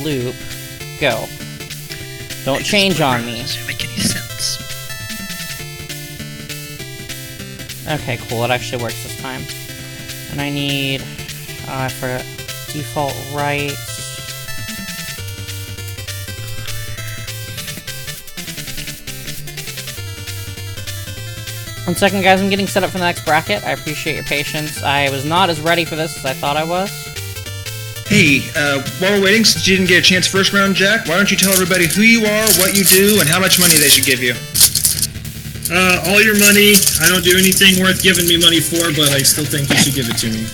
loop. Go. Don't change on me. Doesn't make any sense. Okay, cool. It actually works this time. And I need... I forgot. Default right. One second, guys. I'm getting set up for the next bracket. I appreciate your patience. I was not as ready for this as I thought I was. Hey, while we're waiting, since you didn't get a chance first round, Jack, why don't you tell everybody who you are, what you do, and how much money they should give you? All your money. I don't do anything worth giving me money for, but I still think you should give it to me.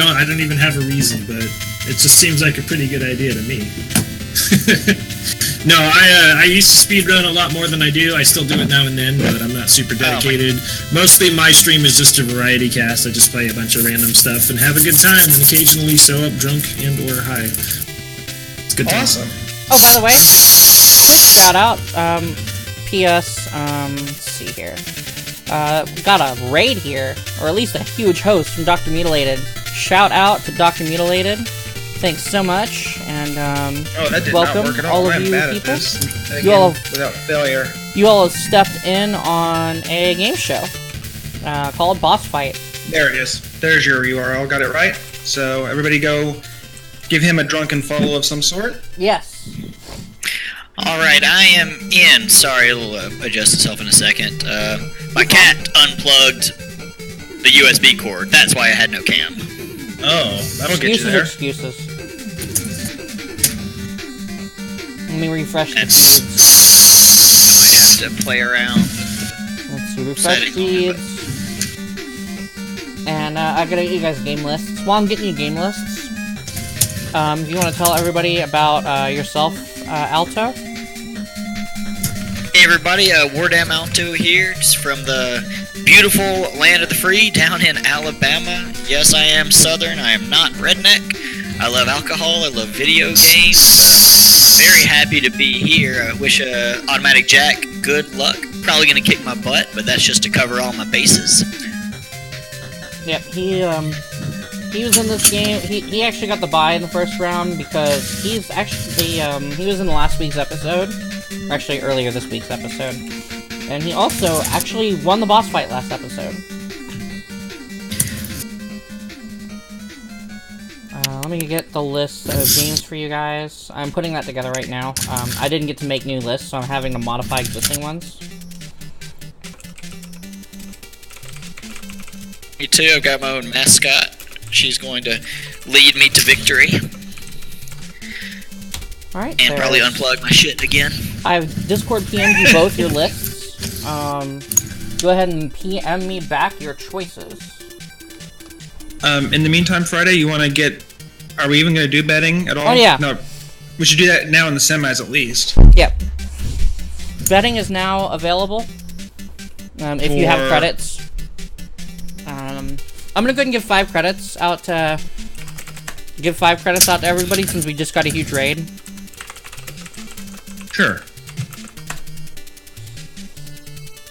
I don't even have a reason, but it just seems like a pretty good idea to me. No, I used to speedrun a lot more than I do. I still do it now and then, but I'm not super dedicated. Mostly my stream is just a variety cast. I just play a bunch of random stuff and have a good time, and occasionally show up drunk and or high. It's good time. Awesome. Oh, by the way, quick shout out. P.S. Let's see here. Got a raid here, or at least a huge host from Dr. Mutilated. Shout out to Dr. Mutilated. Thanks so much, and that did welcome not work at all. all of I'm you bad at people. this. Again, You all have, without failure. you all have stepped in on a game show called Boss Fight. There it is. There's your URL. Got it right. So everybody go give him a drunken follow of some sort. Yes. Alright, I am in. Sorry, it'll adjust itself in a second. My cat unplugged the USB cord. That's why I had no cam. Oh, that'll get you there. Excuses. Let me refresh the That's... feeds. I might have to play around. Let's see, refresh feeds. And I gotta get you guys game lists. While I'm getting you game lists, do you want to tell everybody about yourself, Alto? Hey everybody, Wardam Alto here, just from the beautiful land of the free down in Alabama. Yes, I am Southern, I am not redneck. I love alcohol, I love video games. Very happy to be here. I wish Automatic Jack good luck. Probably gonna kick my butt, but that's just to cover all my bases. Yep, he was in this game. He actually got the bye in the first round because he's actually he was in last week's episode, or actually earlier this week's episode, and he also actually won the boss fight last episode. Let me get the list of games for you guys. I'm putting that together right now. I didn't get to make new lists, so I'm having to modify existing ones. Me too, I've got my own mascot. She's going to lead me to victory. Alright, and probably unplug my shit again. I've Discord PM'd you both your lists. Go ahead and PM me back your choices. In the meantime, Friday, you want to get... Are we even going to do betting at all? Oh, yeah. No, we should do that now in the semis at least. Yep. Betting is now available. If you have credits. I'm gonna go ahead and give 5 credits out to... Give 5 credits out to everybody since we just got a huge raid. Sure.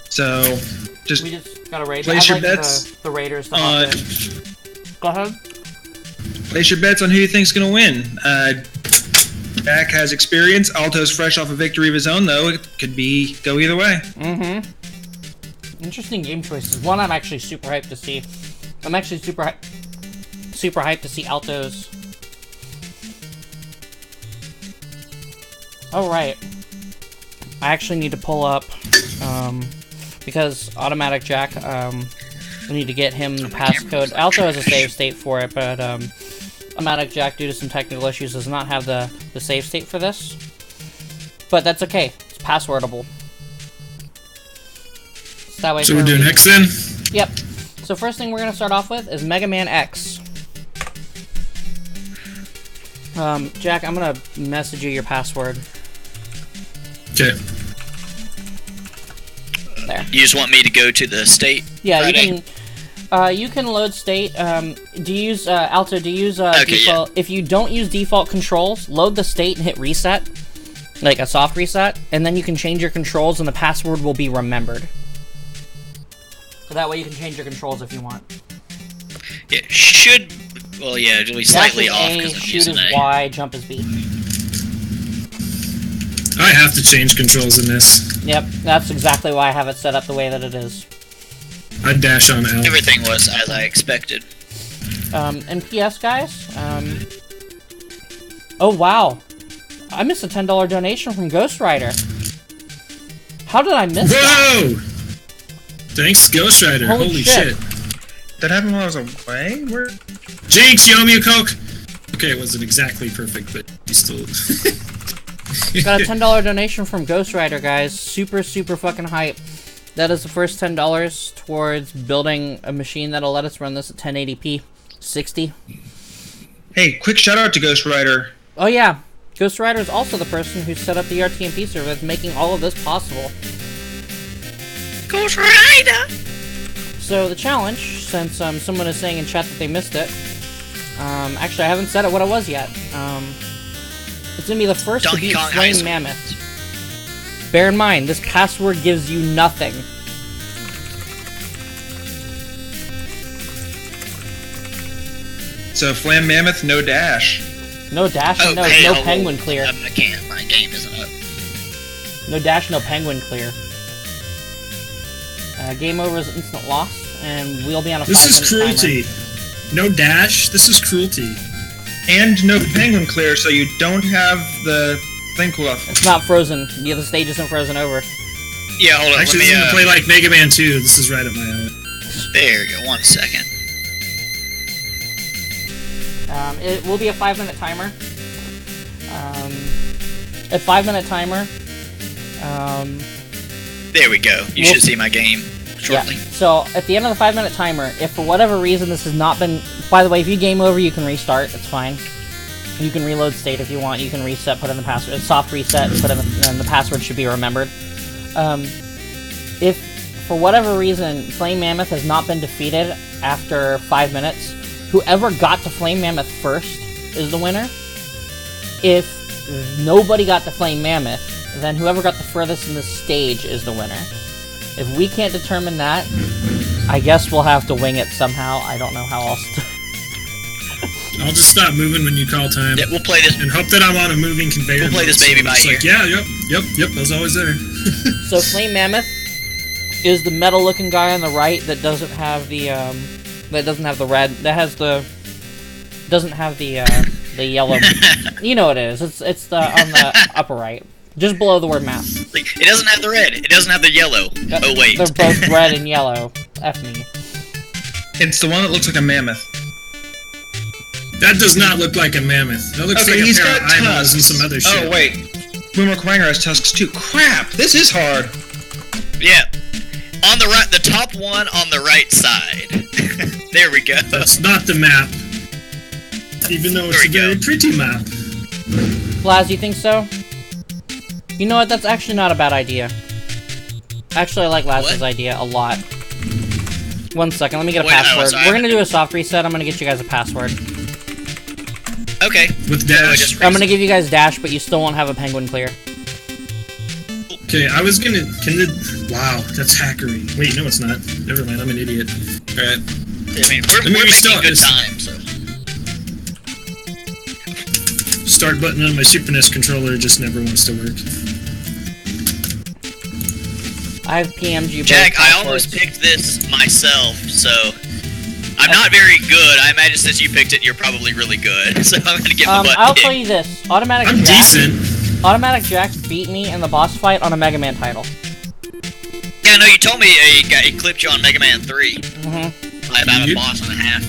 So, just... We just got a raid. Place your bets the raiders to on... hop in. Go ahead. Place your bets on who you think's gonna win. Jack has experience. Alto's fresh off a victory of his own, though. It could go either way. Mm-hmm. Interesting game choices. One I'm actually super hyped to see. I'm actually super hyped to see Alto's. Oh, right. I actually need to pull up, because Automatic Jack, we need to get him the passcode. Alto has a save state for it, but, Automatic Jack, due to some technical issues, does not have the save state for this. But that's okay. It's passwordable. So that way so we're doing X then? Yep. So first thing we're going to start off with is Mega Man X. Jack, I'm going to message you your password. Okay. There. You just want me to go to the state? Yeah, Friday? you can load state. Do you use Alto? Do you use okay, default? Yeah. If you don't use default controls, load the state and hit reset, like a soft reset, and then you can change your controls, and the password will be remembered. So that way you can change your controls if you want. Yeah, should Well, yeah, it'll be slightly Dash off is A, because I'm shoot using is A. Y, jump is B. I have to change controls in this. Yep, that's exactly why I have it set up the way that it is. I dash on L. Everything was as I expected. And PS, guys, oh wow, I missed a $10 donation from Ghost Rider. How did I miss that? Whoa! Thanks, Ghost Rider. Holy shit. That happened while I was away? Where? Jinx, you owe me a Coke! Okay, it wasn't exactly perfect, but you still... Got a $10 donation from Ghost Rider, guys. Super, super fucking hype. That is the first $10 towards building a machine that'll let us run this at 1080p 60. Hey, quick shout out to Ghost Rider. Oh yeah, Ghost Rider is also the person who set up the RTMP server that's making all of this possible. Ghost Rider! So the challenge, since someone is saying in chat that they missed it, actually I haven't said it what it was yet. It's gonna be the first to Donkey beat Kong High Flame School. Mammoth. Bear in mind, this password gives you nothing. So Flame Mammoth, no dash. No dash, Oh, and no hell, penguin clear. I can't. My game isn't up. No dash, no penguin clear. Game over is instant loss, and we'll be on a 5-minute This is cruelty. No dash, this is cruelty. And no penguin clear, so you don't have the thing cool off. It's not frozen. The other stage isn't frozen over. Yeah, hold on. Actually, let this is me, gonna play like Mega Man 2. This is right up my alley. There you go. 1 second. It will be a 5-minute timer. A 5-minute timer. There we go. You Well- should see my game shortly. Yeah. So at the end of the 5-minute timer, if for whatever reason this has not been, by the way, if you game over, you can restart. It's fine. You can reload state if you want. You can reset, put in the password, soft reset, put in, and the password should be remembered. If for whatever reason Flame Mammoth has not been defeated after 5 minutes, whoever got to Flame Mammoth first is the winner. If nobody got to Flame Mammoth, then whoever got the furthest in the stage is the winner. If we can't determine that, I guess we'll have to wing it somehow. I don't know how else to... I'll just stop moving when you call time. Yeah, we'll play this. And hope that I'm on a moving conveyor. We'll play this belt, baby so by it's ear. like, yeah, yep, I was always there. So Flame Mammoth is the metal-looking guy on the right that doesn't have the red. That has the doesn't have the yellow. You know what it is. It's the on the upper right, just below the word map. Like, it doesn't have the red. It doesn't have the yellow. Oh wait. They're both red and yellow. F me. It's the one that looks like a mammoth. That does not look like a mammoth. That looks Okay, like he's a pair got of eyeballs and tusks. some other shit. Oh wait, Boomer Quanger has tusks too. Crap, this is hard. Yeah. On the right, the top one on the right side. There we go. That's not the map. Even though it's a There we very go. pretty map. Blaz, you think so? You know what? That's actually not a bad idea. Actually, I like Laz's What? idea a lot. 1 second, let me get a What? Oh, password. sorry. We're gonna do a soft reset. I'm gonna get you guys a password. Okay. With So I dash. just I'm gonna give you guys dash, but you still won't have a penguin clear. Okay, I was gonna. Wow, that's hackery. Wait, no, it's not. Never mind, I'm an idiot. Alright. I mean, we're me making restart good this. time, so. Start button on my Super NES controller just never wants to work. I've PM'd you both Jack, I passwords. almost picked this myself, so I'm not very good. I imagine since you picked it, you're probably really good. So I'm gonna give the butt I'll kick. tell you this. Automatic I'm Jack, decent. Automatic Jack beat me in the boss fight on a Mega Man title. Yeah, no, you told me he clipped you on Mega Man 3 Mm-hmm. by about a You- boss and a half.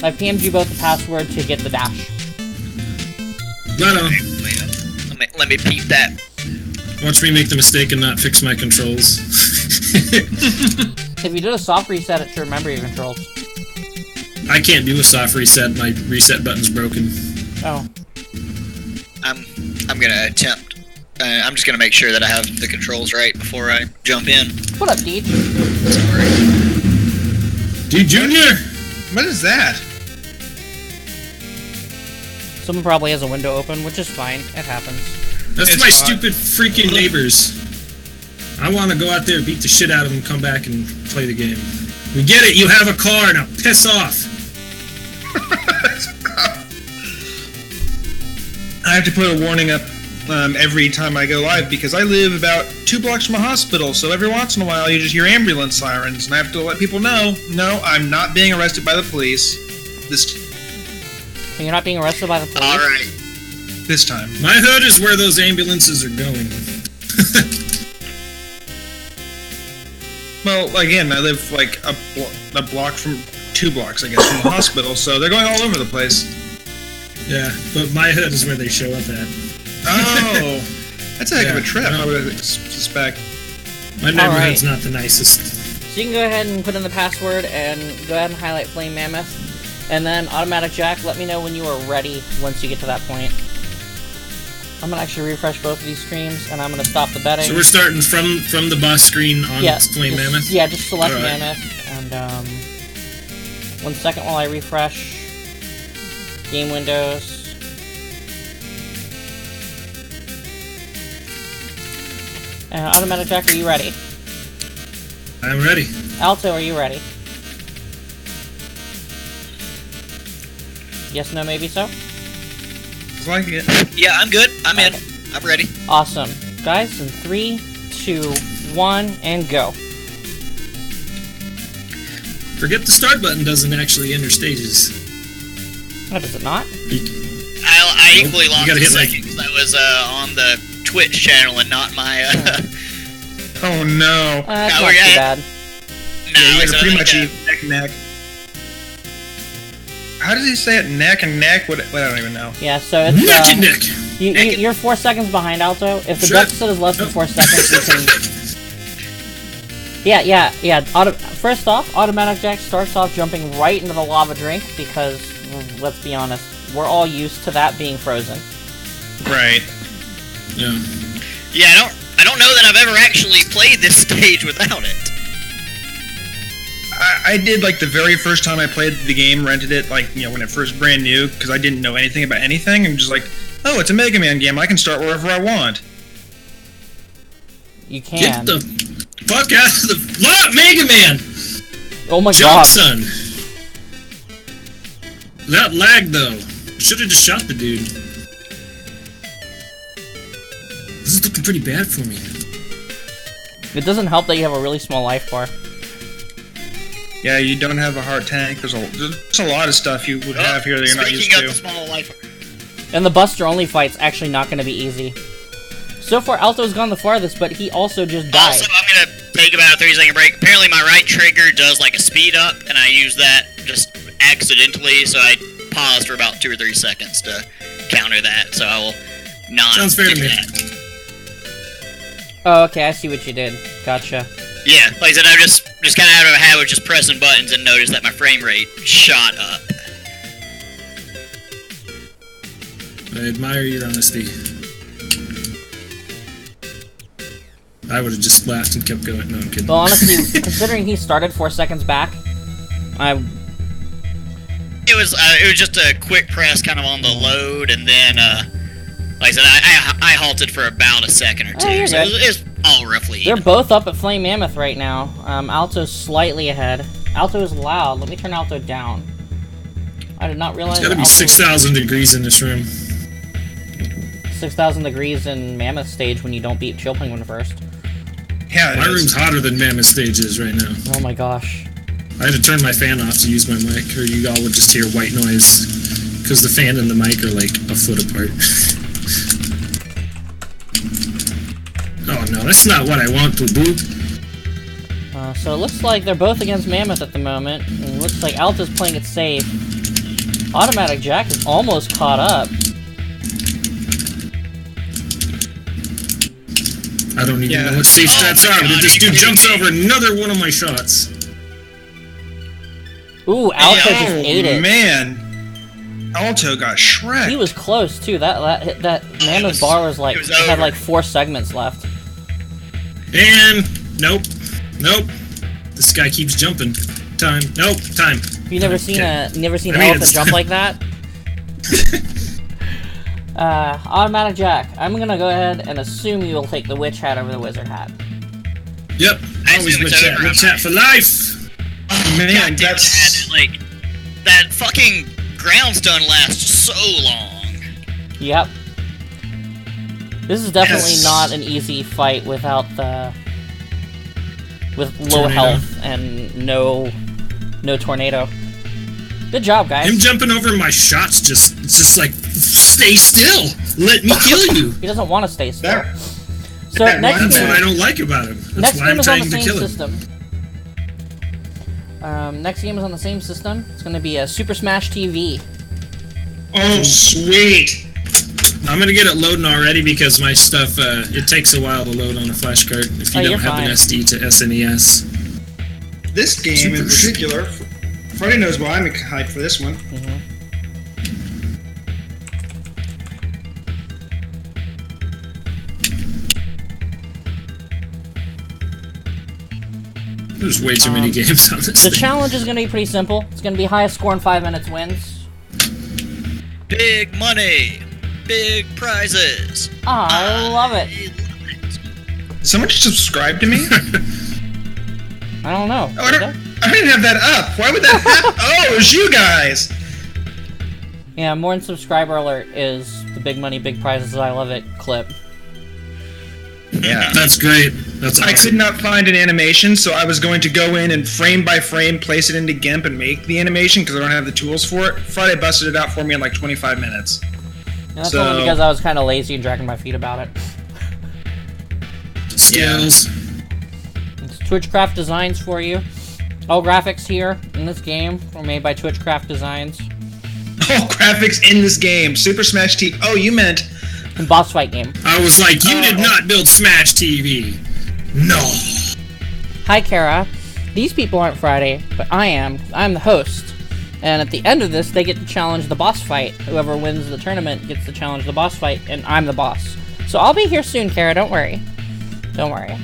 I PM'd you both the password to get the dash. Right on. Let me peep that. Watch me make the mistake and not fix my controls. If you did a soft reset, it should remember your controls. I can't do a soft reset. My reset button's broken. Oh. I'm gonna attempt. I'm just gonna make sure that I have the controls right before I jump in. What up, Deej? Sorry. D Junior. What is that? Someone probably has a window open, which is fine. It happens. That's It's my fine. stupid freaking neighbors. I want to go out there, beat the shit out of them, come back and play the game. We get it. You have a car now. Piss off. I have to put a warning up every time I go live because I live about 2 blocks from a hospital, so every once in a while you just hear ambulance sirens, and I have to let people know, no, I'm not being arrested by the police. You're not being arrested by the police? Alright. This time. My hood is where those ambulances are going. Well, again, I live like a block from 2 blocks, I guess, from the hospital, so they're going all over the place. Yeah, but my hood is where they show up at. Oh, that's a heck of a Yeah, trip, no. I would suspect. My neighborhood's not the nicest. So you can go ahead and put in the password and go ahead and highlight Flame Mammoth. And then Automatic Jack, let me know when you are ready once you get to that point. I'm gonna actually refresh both of these streams, and I'm gonna stop the betting. So we're starting from the boss screen on Flame Mammoth? Yeah, just select All right. Mammoth, and 1 second while I refresh game windows. Automatic Jack, are you ready? I'm ready. Alto, are you ready? Yes, no, maybe so? It's like it. Yeah, I'm good. I'm in. Okay. I'm ready. Awesome. Guys, in 3, 2, 1, and go. Forget the start button doesn't actually enter stages. What, does it not? I equally You lost gotta a hit, like- second because I was on the Twitch channel and not my. Oh no. That's Now not we're too at- bad. No, You guys so are pretty I much think, neck and neck. How does he say it? Neck and neck? What? I don't even know. Yeah, so it's Neck and neck! you're 4 seconds behind, Alto. If the Sure. deficit is less than 4 seconds, you can. Yeah. First off, Automatic Jack starts off jumping right into the lava drink because, let's be honest, we're all used to that being frozen. Right. Yeah. Yeah, I don't know that I've ever actually played this stage without it. I did like the very first time I played the game, rented it like when it first brand new because I didn't know anything about anything and just like, oh, it's a Mega Man game. I can start wherever I want. You can. Get the fuck out of the Mega Man! Oh my Jump, god. son! That lag though. Should have just shot the dude. This is looking pretty bad for me. It doesn't help that you have a really small life bar. Yeah, you don't have a heart tank. There's a lot of stuff you would have here that you're not used Speaking to. of the small life. And the Buster Only fight's actually not going to be easy. So far, Alto's gone the farthest, but he also just died. Also, I'm gonna take about a 3-second break. Apparently, my right trigger does like a speed up, and I use that just accidentally, so I paused for about 2 or 3 seconds to counter that. So I will not. Sounds fair to do me. that. Oh, okay, I see what you did. Gotcha. Yeah, like I said, I'm just kind of out of a habit of just pressing buttons and noticed that my frame rate shot up. I admire your honesty. I would have just laughed and kept going. No, I'm kidding. Well, honestly, considering he started 4 seconds back, It was just a quick press kind of on the load, and then like I said, I halted for about a second or two, you're so good. it was all roughly. They're both up at Flame Mammoth right now. Alto's slightly ahead. Alto is loud. Let me turn Alto down. I did not realize It's gotta be Alto 6,000 degrees in this room. 6,000 degrees in Mammoth stage when you don't beat Chill Penguin first. Yeah, My it is. room's hotter than Mammoth Stage is right now. Oh my gosh. I had to turn my fan off to use my mic, or you all would just hear white noise, because the fan and the mic are like a foot apart. Oh no, that's not what I want to do. So it looks like they're both against Mammoth at the moment. And it looks like Alto's playing it safe. Automatic Jack is almost caught up. I don't even Yeah. know what safe Oh stats my are, but God, this are you dude jumps kidding me? over another one of my shots. Ooh, Alto Yeah. just ate it. Man, Alto got shreked. He was close too. That Mammoth was- bar was like it was had over. like 4 segments left. And nope. This guy keeps jumping. Time. Nope. Time. You never seen Okay. an I mean, elephant it's- jump like that? Automatic Jack, I'm gonna go ahead and assume you'll take the witch hat over the wizard hat. Yep. I Always assume witch it's chat. over. Witch chat for life. Man, God damn, that's that fucking ground stun lasts so long. Yep. This is definitely Yes. not an easy fight with low Tornado. health and no tornado. Good job, guys. Him jumping over my shots it's just like, stay still. Let me kill you. He doesn't want to stay still. That- So that next reminds That's game, what I don't like about him. That's next why game I'm is on the trying to same kill him. system. Next game is on the same system. It's going to be a Super Smash TV. Oh, sweet. I'm gonna get it loading already because my stuff, it takes a while to load on a flash card if you Oh, don't you're have fine. an SD to SNES. This game in particular, Freddie knows why I'm hyped for this one. There's way too many games on this The thing. challenge is going to be pretty simple. It's going to be highest score in 5 minutes wins. Big money, big prizes. I love it. Did someone just subscribe to me? I don't know. Oh, I didn't have that up. Why would that happen? Oh, it was you guys. Yeah, more than subscriber alert is the big money, big prizes, I love it clip. Yeah. That's great. That's awesome. I could not find an animation, so I was going to go in and frame by frame place it into GIMP and make the animation because I don't have the tools for it. Friday busted it out for me in like 25 minutes. And that's So- only because I was kind of lazy and dragging my feet about it. Skills. It's Twitchcraft Designs for you. All graphics here in this game were made by Twitchcraft Designs. All graphics in this game. Super Smash T. Oh, you meant... And boss fight game. I was like, you did not build Smash TV. No. Hi, Kara. These people aren't Friday, but I am. I'm the host. And at the end of this, they get to challenge the boss fight. Whoever wins the tournament gets to challenge the boss fight, and I'm the boss. So I'll be here soon, Kara. Don't worry. Don't worry.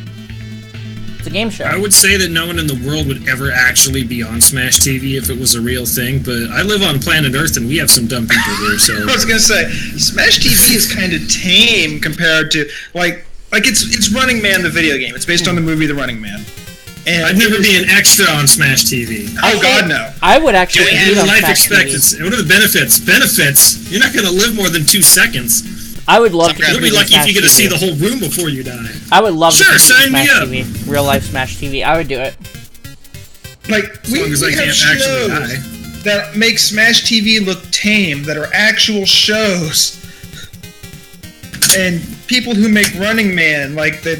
It's a game show. I would say that no one in the world would ever actually be on Smash TV if it was a real thing, but I live on planet Earth and we have some dumb people here, so... I was gonna say, Smash TV is kind of tame compared to, like it's Running Man, the video game. It's based on the movie The Running Man. And I'd never be an extra on Smash TV. Oh, God, no. I would actually Doing beat And on life Smash expectancy. What are the benefits? Benefits? You're not going to live more than 2 seconds. TV. I would love to You'll You'll compete be in lucky if Smash you get to TV. see the whole room before you die. I would love Sure, to compete in sign me Smash up. TV. Real life Smash TV. I would do it. Like, As long as I have can't actually die. shows that make Smash TV look tame, that are actual shows. And people who make Running Man, like the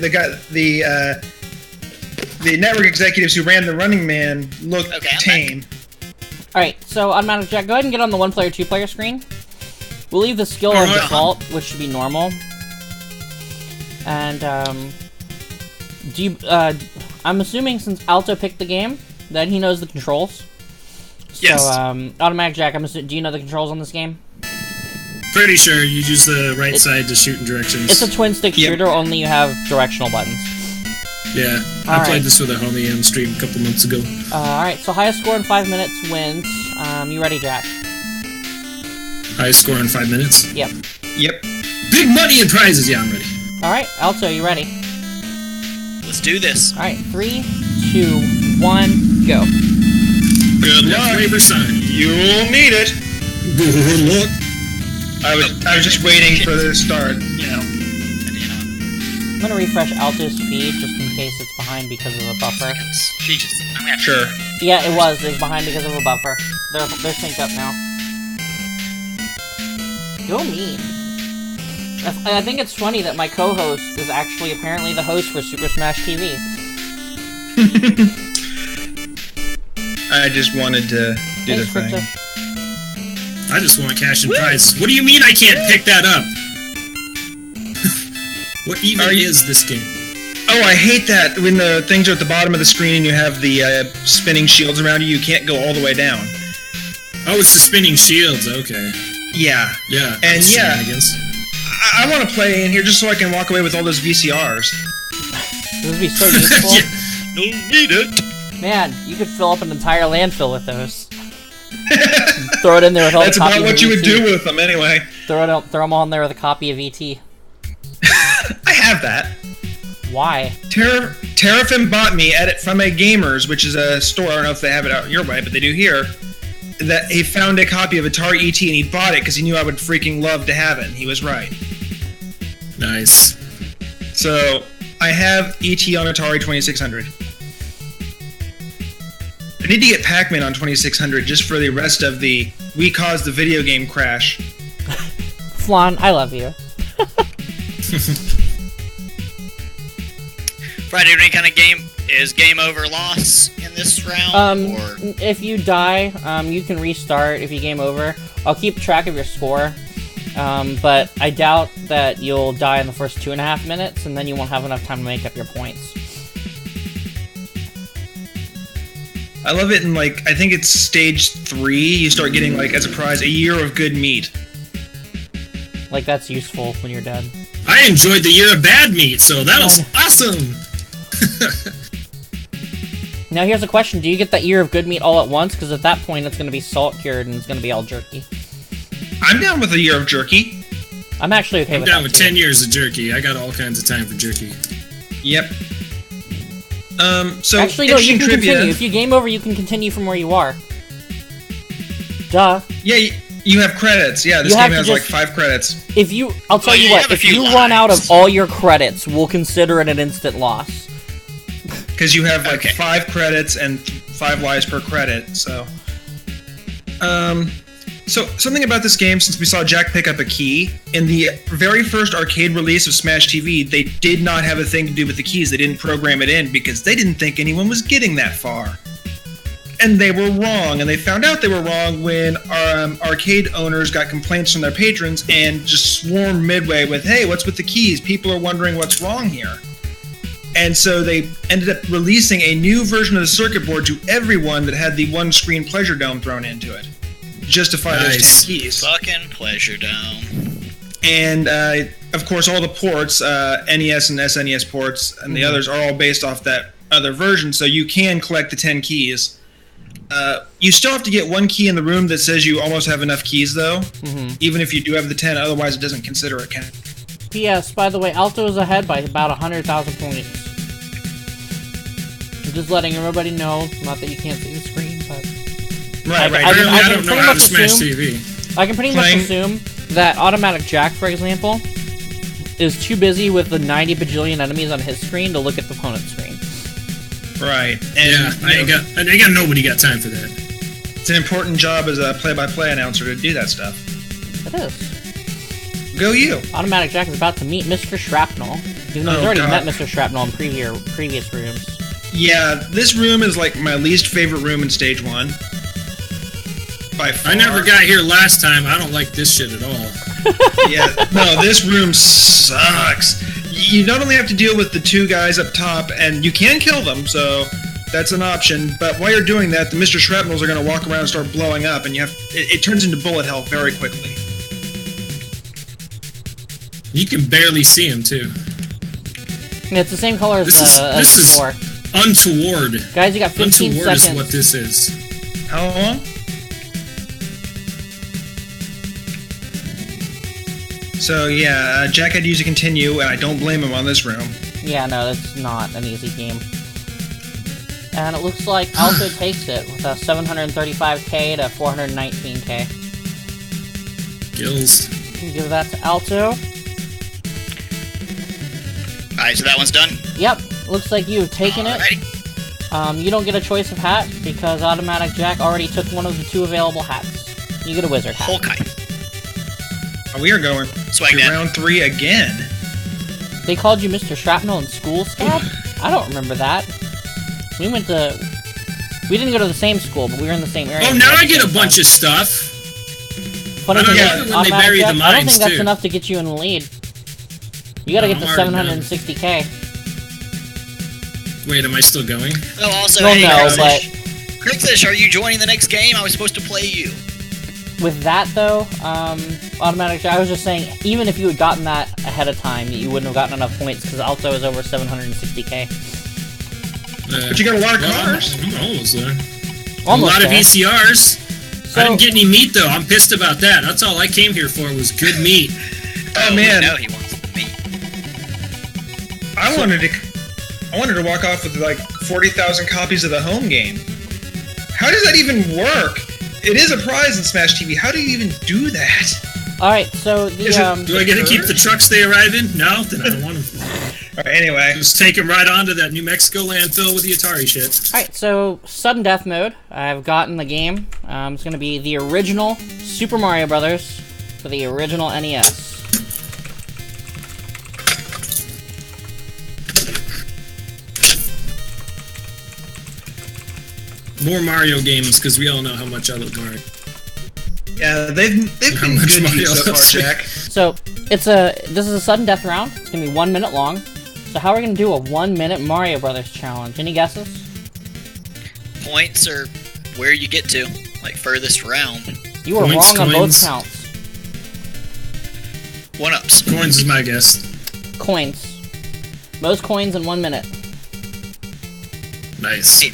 network executives who ran the Running Man, look Okay, I'm tame. Alright, so Automatic Jack, go ahead and get on the 1-player, 2-player screen. We'll leave the skill on Alright. default, which should be normal. And, do you, I'm assuming since Alto picked the game, that he knows the controls. Yes. So, Automatic Jack, do you know the controls on this game? Pretty sure you use the right side to shoot in directions. It's a twin-stick Yep. shooter, only you have directional buttons. Yeah, All I played right. this with a homie on stream a couple months ago. Alright, so highest score in 5 minutes wins. You ready, Jack? Highest score in 5 minutes. Yep. Yep. Big money and prizes. Yeah, I'm ready. Alright, Alto, you ready? Let's do this. Alright, 3, 2, 1, go. Good Left luck. waiver sign. You'll need it. Good luck. I was just waiting for the start. You know. And, you know. I'm gonna refresh Alto's feed just in case it's behind because of a buffer. Jesus. I'm gonna have to- Sure. Yeah, it was behind because of a buffer. They're synced up now. Go me. I think it's funny that my co-host is actually apparently the host for Super Smash TV. I just wanted to do the Thanks, thing. Crypto. I just want cash and prizes. What do you mean I can't pick that up? What even Are you- is this game? Oh, I hate that when the things are at the bottom of the screen and you have the spinning shields around you. You can't go all the way down. Oh, it's the spinning shields. Okay. Yeah. Yeah. And those yeah. shenanigans. I want to play in here just so I can walk away with all those VCRs. This would be so useful. Yeah. Don't need it. Man, you could fill up an entire landfill with those. Throw it in there with all That's the copies about what of you would ET. do with them anyway. Throw them all in there with a copy of ET. I have that. Why? Terrafin bought me at it from a Gamers, which is a store. I don't know if they have it out your way, but they do here. That he found a copy of Atari ET and he bought it because he knew I would freaking love to have it. And he was right. Nice. So I have ET on Atari 2600. I need to get Pac-Man on 2600 just for the rest of the "we caused the video game crash." Flan, I love you. Friday, any kind of game is game over loss in this round? Or If you die, you can restart if you game over. I'll keep track of your score, but I doubt that you'll die in the first 2.5 minutes, and then you won't have enough time to make up your points. I love it in, like, I think it's stage 3, you start getting, like, as a prize, a year of good meat. Like, that's useful when you're dead. I enjoyed the year of bad meat, so that was awesome! Now here's a question, do you get that year of good meat all at once? Because at that point it's going to be salt cured and it's going to be all jerky. I'm down with a year of jerky. I'm actually okay I'm with down that with too. 10 years of jerky. I got all kinds of time for jerky. Yep. So Actually, no, you interesting can trivia. continue. If you game over, you can continue from where you are. Duh. Yeah, you have credits. Yeah, this You have game to has like just- 5 credits. If you, I'll tell Well, you you what, have a if few you run out of lives. all your credits, we'll consider it an instant loss. Because you have like Okay. 5 credits and 5 lives per credit, so... So, something about this game, since we saw Jack pick up a key, in the very first arcade release of Smash TV, they did not have a thing to do with the keys. They didn't program it in because they didn't think anyone was getting that far. And they were wrong, and they found out they were wrong when arcade owners got complaints from their patrons and just swarmed Midway with, "Hey, what's with the keys? People are wondering what's wrong here." And so they ended up releasing a new version of the circuit board to everyone that had the one-screen Pleasure Dome thrown into it. Justify those Nice. 10 keys. fucking Pleasure Dome. And, of course, all the ports, NES and SNES ports, and the others are all based off that other version, so you can collect the 10 keys. You still have to get 1 key in the room that says you almost have enough keys, though, even if you do have the 10, otherwise it doesn't consider it count. P.S. By the way, Alto is ahead by about 100,000 points. I'm just letting everybody know, not that you can't see the screen, but... Right, right. I Apparently, I can don't know pretty how to much smash assume- TV. I can pretty much Playing- assume that Automatic Jack, for example, is too busy with the 90 bajillion enemies on his screen to look at the opponent's screen. Right. And, Yeah, I ain't got nobody got time for that. it's an important job as a play-by-play announcer to do that stuff. It is. Go you. Automatic Jack is about to meet Mr. Shrapnel, even though he's Oh, already God. met Mr. Shrapnel in previous rooms. Yeah, this room is like my least favorite room in stage 1. By far. I never got here last time. I don't like this shit at all. Yeah, no, this room sucks. You not only have to deal with the 2 guys up top, and you can kill them, so that's an option. But while you're doing that, the Mr. Shrapnels are going to walk around and start blowing up, and it turns into bullet hell very quickly. You can barely see him too. Yeah, it's the same color as This the is floor. untoward. Guys, you got 15 Untoward seconds. is what this is. How long? So yeah, Jack had to use a continue, and I don't blame him on this room. Yeah, no, that's not an easy game. And it looks like Alto takes it with a 735k to 419k. Gills. Give that to Alto. Alright, so that one's done? Yep, looks like you've taken it. Alrighty. You don't get a choice of hat because Automatic Jack already took one of the 2 available hats. You get a wizard hat. Hawkeye. We are going Swag to that. round 3 again. They called you Mr. Shrapnel in school, Scab? I don't remember that. We didn't go to the same school, but we were in the same area. Oh, now I get a bunch of stuff. Funny I don't thing know is, when they Automatic bury the Jack, I don't mines, think that's too. enough to get you in the lead. You gotta get to I'm already 760k. Wait, am I still going? Oh, also, Well, hey, no, Crickfish. Crickfish, are you joining the next game? I was supposed to play you. With that though, Automatic Jack, I was just saying, even if you had gotten that ahead of time, you wouldn't have gotten enough points because Alto is over 760k. But you got a lot of cars. I'm almost there. Almost a lot there. of VCRs. So- I didn't get any meat though. I'm pissed about that. That's all I came here for was good meat. Oh man, No, he wants me. I wanted to walk off with like 40,000 copies of the home game. How does that even work? It is a prize in Smash TV. How do you even do that? Alright, so the, Do I get to keep the trucks they arrive in? No? Then I don't want them. Alright, anyway. Just take them right onto that New Mexico landfill with the Atari shit. Alright, so sudden death mode. I've gotten the game. It's gonna be the original Super Mario Brothers for the original NES. More Mario games, because we all know how much I love Mario. Yeah, they've been good to you so far, Jack. So, this is a sudden death round. It's gonna be 1 minute long. So how are we gonna do a 1 minute Mario Brothers challenge? Any guesses? Points are where you get to, like furthest round. You were Points, wrong on both coins. counts. 1-ups. Coins is my guess. Coins. Most coins in 1 minute. Nice.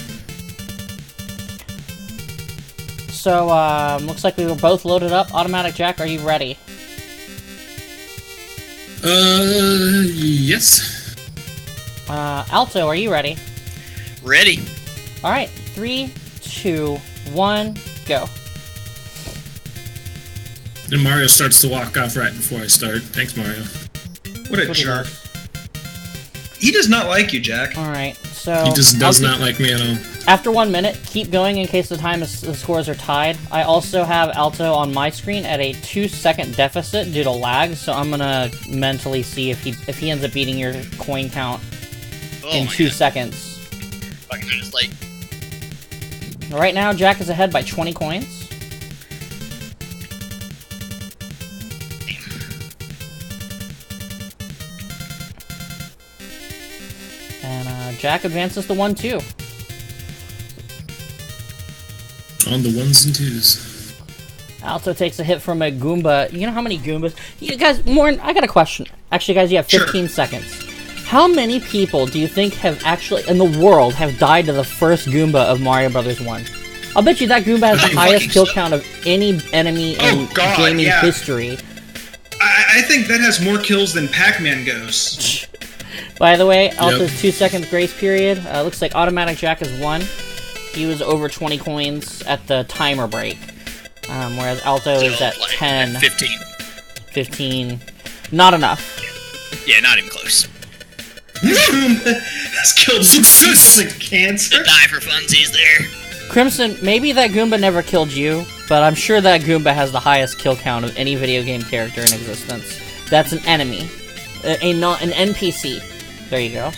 So, looks like we were both loaded up. Automatic Jack, are you ready? Yes. Alto, are you ready? Ready. Alright, 3, 2, 1, go. And Mario starts to walk off right before I start. Thanks, Mario. What a What he jerk. does. He does not like you, Jack. Alright, so... He just does not like me at all. After 1 minute, keep going in case the scores are tied. I also have Alto on my screen at a 2-second deficit due to lag, so I'm gonna mentally see if he ends up beating your coin count in 2 seconds. Fucking just like... Right now, Jack is ahead by 20 coins. And Jack advances to 1-2. On the ones and twos. Alto takes a hit from a Goomba. You know how many Goombas? You guys, Morn, I got a question. Actually, guys, you have 15 seconds. How many people do you think have actually, in the world, have died to the first Goomba of Mario Brothers 1? I'll bet you that Goomba has the highest kill count of any enemy in gaming history. I think that has more kills than Pac-Man goes. By the way, Alto's 2 seconds grace period. Looks like Automatic Jack is 1. He was over 20 coins at the timer break. Whereas Alto is at 10. 15. 15. Not enough. Yeah, not even close. Has killed success like cancer. The die for funsies there. Crimson, maybe that Goomba never killed you, but I'm sure that Goomba has the highest kill count of any video game character in existence. That's an enemy. An NPC. There you go.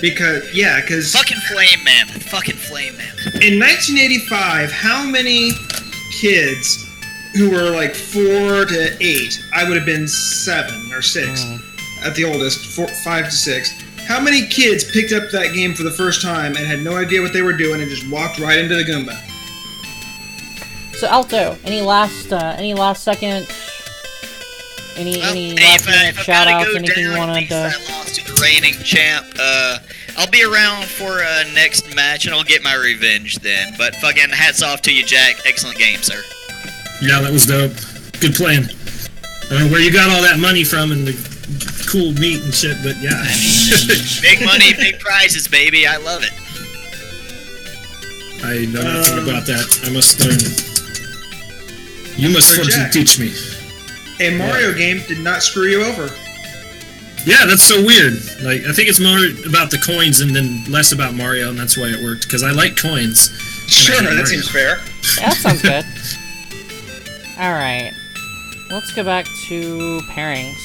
Because Fucking Flame Man. Fucking Flame Man. in 1985, how many kids who were like 4 to 8, I would have been 7 or 6 at the oldest, 5 to 6. How many kids picked up that game for the first time and had no idea what they were doing and just walked right into the Goomba? So Alto, any last second, any last minute shout outs, anything you wanted to? I lost to the reigning champ. I'll be around for next match and I'll get my revenge then. But fucking hats off to you, Jack. Excellent game, sir. Yeah, that was dope. Good plan. I don't know where you got all that money from and the cool meat and shit, but yeah. I mean, big money, big prizes, baby. I love it. I know nothing about that. I must learn. You must So, fortune Jack. teach me. A Mario game did not screw you over. Yeah, that's so weird. Like, I think it's more about the coins and then less about Mario, and that's why it worked. Because I like coins. Sure, hate that Mario. seems fair. Yeah, that sounds good. Alright. Let's go back to pairings.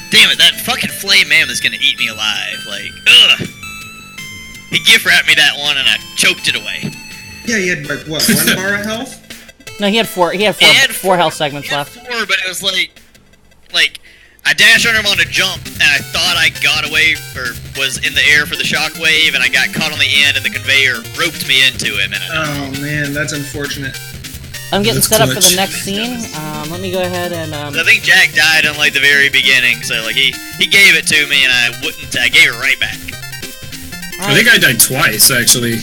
Damn it, that fucking Flame Man is gonna eat me alive. Like, ugh. He gift wrapped me that one and I choked it away. Yeah, you had like what, 1 bar of health? No, he had four four health segments He had left. 4, but it was like I dashed under him on a jump and I thought I got away or was in the air for the shockwave and I got caught on the end and the conveyor roped me into him and Oh man, that's unfortunate. I'm getting That's set up for the clutch. next scene. Let me go ahead and I think Jack died in like the very beginning, so like he gave it to me and I gave it right back. I think I died twice, actually.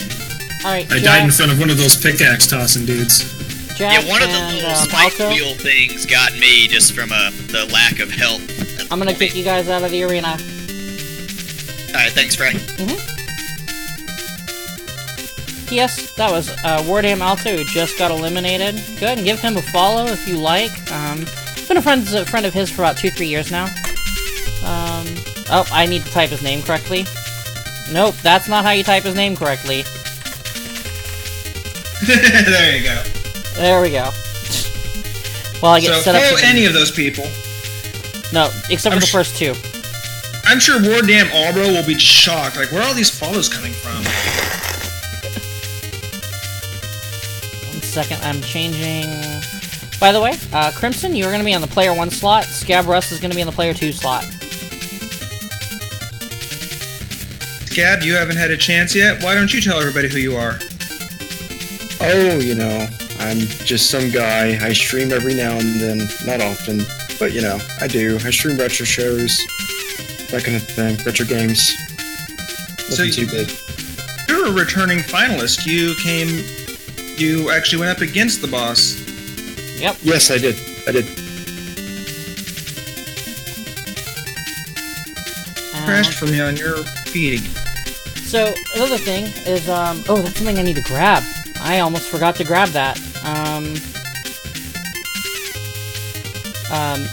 Alright, I died in front of one of those pickaxe tossing dudes. Jack Yeah, one of the and little spike Alto. wheel things got me just from the lack of help. I'm gonna kick you guys out of the arena. Alright, thanks, Fry. Yes, that was Wardam Alto, who just got eliminated. Go ahead and give him a follow if you like. Been a friend of his for about 2-3 years now. Oh, I need to type his name correctly. Nope, that's not how you type his name correctly. There you go. There we go. Well, I get set up. So follow any of those people. No, except for the first two. I'm sure Wardam Albro will be shocked. Like, where are all these follows coming from? 1 second, I'm changing. By the way, Crimson, you're going to be on the player 1 slot. Scab Rust is going to be on the player 2 slot. Scab, you haven't had a chance yet? Why don't you tell everybody who you are? Oh, you know, I'm just some guy. I stream every now and then, not often, but you know, I do. I stream retro shows, that kind of thing, retro games. Nothing too big. You're a returning finalist. You actually went up against the boss. Yep. Yes, I did. Crashed for me on your feed. So, another thing is, oh, that's something I need to grab. I almost forgot to grab that.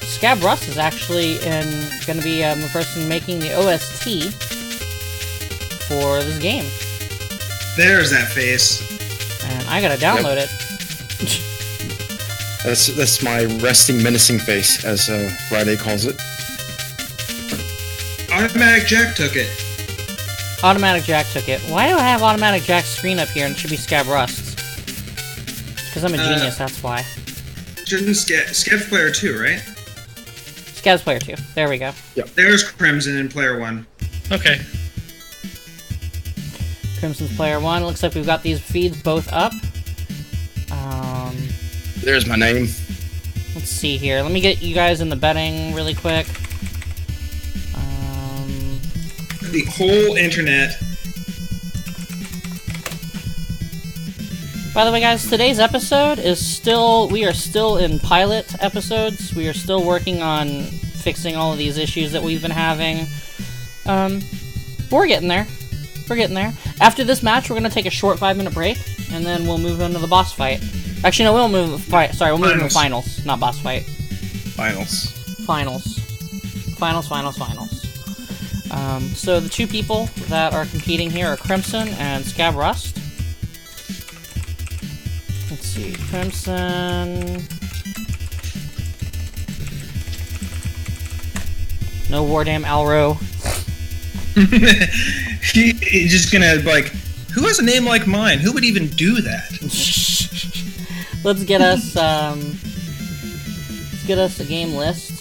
Scab Rust is actually going to be the person making the OST for this game. There's that face. And I gotta download it. That's my resting, menacing face, as Friday calls it. Automatic Jack took it. Automatic Jack took it. Why do I have Automatic Jack's screen up here and it should be Scab Rust's? Because I'm a genius, that's why. Shouldn't Scab's player 2, right? Scab's player 2. There we go. Yep. There's Crimson in player 1. Okay. Crimson's player 1. Looks like we've got these feeds both up. There's my name. Let's see here. Let me get you guys in the betting really quick. The whole internet. By the way, guys, today's episode is still... We are still in pilot episodes. We are still working on fixing all of these issues that we've been having. But we're getting there. We're getting there. After this match, we're going to take a short 5-minute break, and then we'll move on to the boss fight. Actually, no, we won't move to the fight. Sorry, we'll move to the finals, not boss fight. Finals. Finals. So the two people that are competing here are Crimson and Scab Rust. Let's see, Crimson... No Wardam Alro. He's just gonna, like, who has a name like mine? Who would even do that? Let's get us a game list.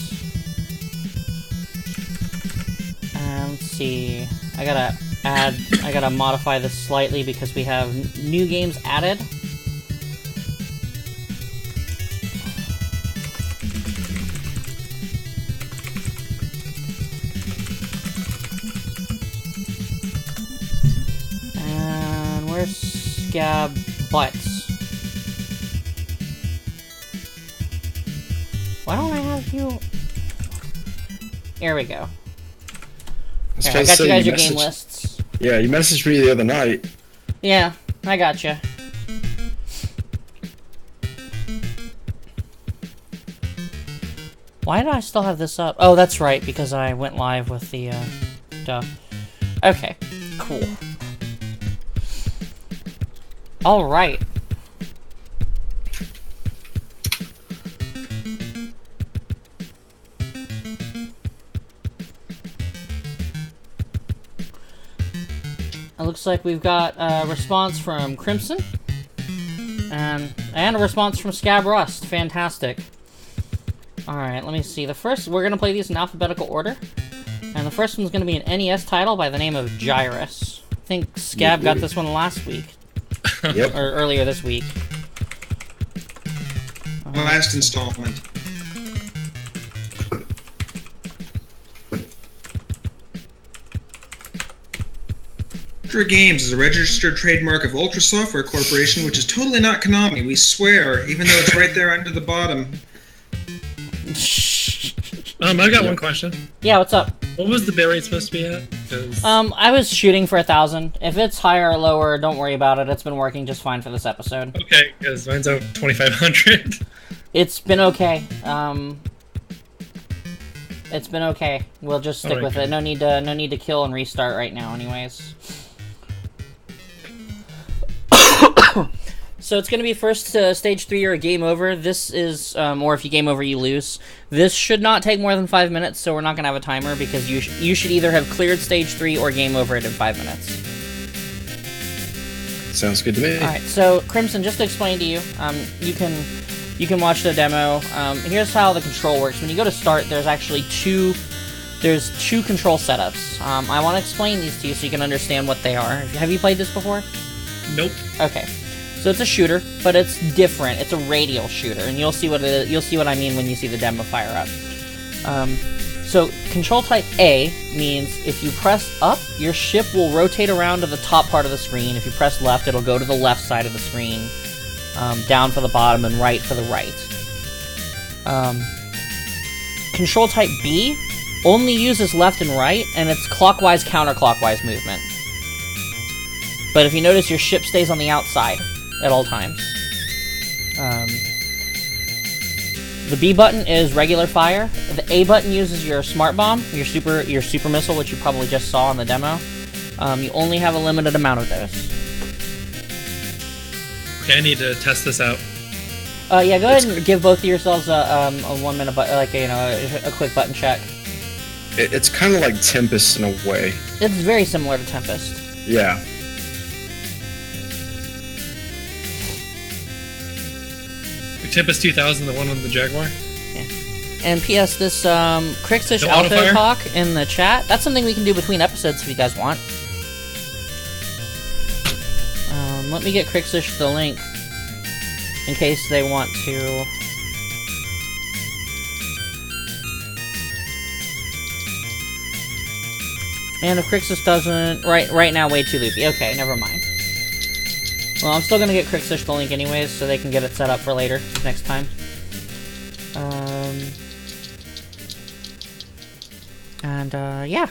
Let's see. I gotta modify this slightly because we have new games added. And where's Scab Butts? Why don't I have you? There we go. Here, I got you guys your game lists. Yeah, you messaged me the other night. Yeah, I gotcha. Why do I still have this up? Oh, that's right, because I went live with the, duh. Okay, cool. Alright. It looks like we've got a response from Crimson. And a response from Scab Rust. Fantastic. Alright, let me see. We're going to play these in alphabetical order. And the first one's going to be an NES title by the name of Gyrus. I think Scab got this one last week. Yep. Or earlier this week. Last installment. Ultra Games is a registered trademark of Ultra Software Corporation, which is totally not Konami. We swear, even though it's right there under the bottom. I got one question. Yeah, what's up? What was the bill rate supposed to be at? 'Cause- I was shooting for 1,000. If it's higher or lower, don't worry about it. It's been working just fine for this episode. Okay, because mine's out 2,500. It's been okay. It's been okay. We'll just stick with it. No need to kill and restart right now, anyways. So it's going to be first stage 3 or a game over. This is, or if you game over, you lose. This should not take more than 5 minutes, so we're not going to have a timer because you should either have cleared stage 3 or game over it in 5 minutes. Sounds good to me. All right. So Crimson, just to explain to you, you can watch the demo. Here's how the control works. When you go to start, there's actually two control setups. I want to explain these to you so you can understand what they are. Have you played this before? Nope. Okay. So it's a shooter, but it's different. It's a radial shooter, and you'll see what I mean when you see the demo fire up. So control type A means if you press up, your ship will rotate around to the top part of the screen. If you press left, it'll go to the left side of the screen, down for the bottom, and right for the right. Control type B only uses left and right, and it's clockwise, counterclockwise movement. But if you notice, your ship stays on the outside at all times. The B button is regular fire. The A button uses your smart bomb, your super missile, which you probably just saw in the demo. You only have a limited amount of those. Okay, I need to test this out. Yeah, go ahead and give both of yourselves a 1 minute, a quick button check. It's kind of like Tempest in a way. It's very similar to Tempest. Yeah. Tempest 2000, the one on the Jaguar. Yeah. And P.S. This Crixfish No Alpha autofire? talk in the chat. That's something we can do between episodes if you guys want. Let me get Crixfish the link in case they want to. And if Crixfish doesn't, right now way too loopy. Okay, never mind. Well, I'm still gonna get Crixfish the link anyways, so they can get it set up for later, next time. Yeah.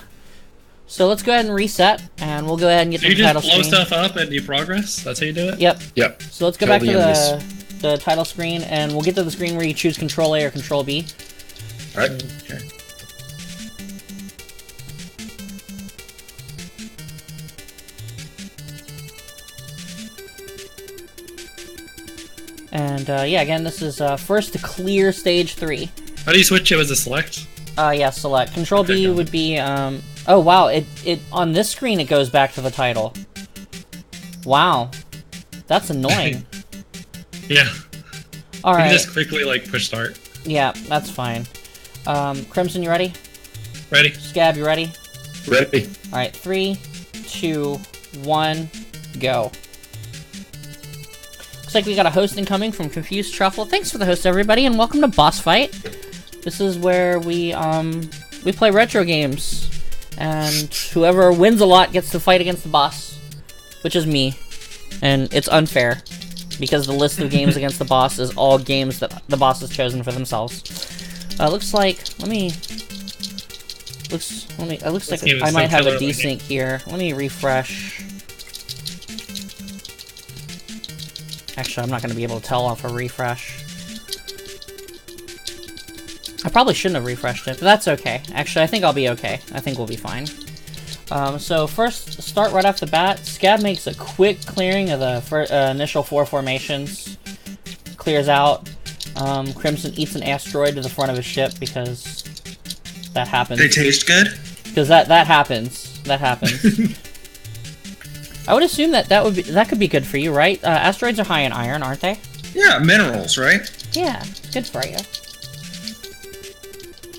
So let's go ahead and reset, and we'll go ahead and get So the you title just blow screen. stuff up and you progress? That's how you do it? Yep. Yep. So let's go Kill back to the the title screen, and we'll get to the screen where you choose Control A or Control B. Alright. Okay. And yeah, again, this is first to clear stage 3. How do you switch it? Was it select? Yeah, select. Control Okay, B go. would be, oh wow, it on this screen it goes back to the title. Wow. That's annoying. Yeah. You Alright. can just quickly, like, push start. Yeah, that's fine. Crimson, you ready? Ready? Scab, you ready? Ready. Alright, 3, 2, 1, go. Looks like we got a host incoming from Confused Truffle. Thanks for the host, everybody, and welcome to Boss Fight. This is where we play retro games, and whoever wins a lot gets to fight against the boss, which is me. And it's unfair, because the list of games against the boss is all games that the boss has chosen for themselves. Looks like, it looks like game is I might so have a killer desync here. Let me refresh. Actually, I'm not going to be able to tell off a refresh. I probably shouldn't have refreshed it, but that's okay. Actually, I think I'll be okay. I think we'll be fine. So first, start right off the bat. Scab makes a quick clearing of the initial 4 formations. Clears out. Crimson eats an asteroid to the front of his ship because that happens. They taste good? Because that happens. That happens. I would assume that could be good for you, right? Asteroids are high in iron, aren't they? Yeah, minerals, right? Yeah, good for you.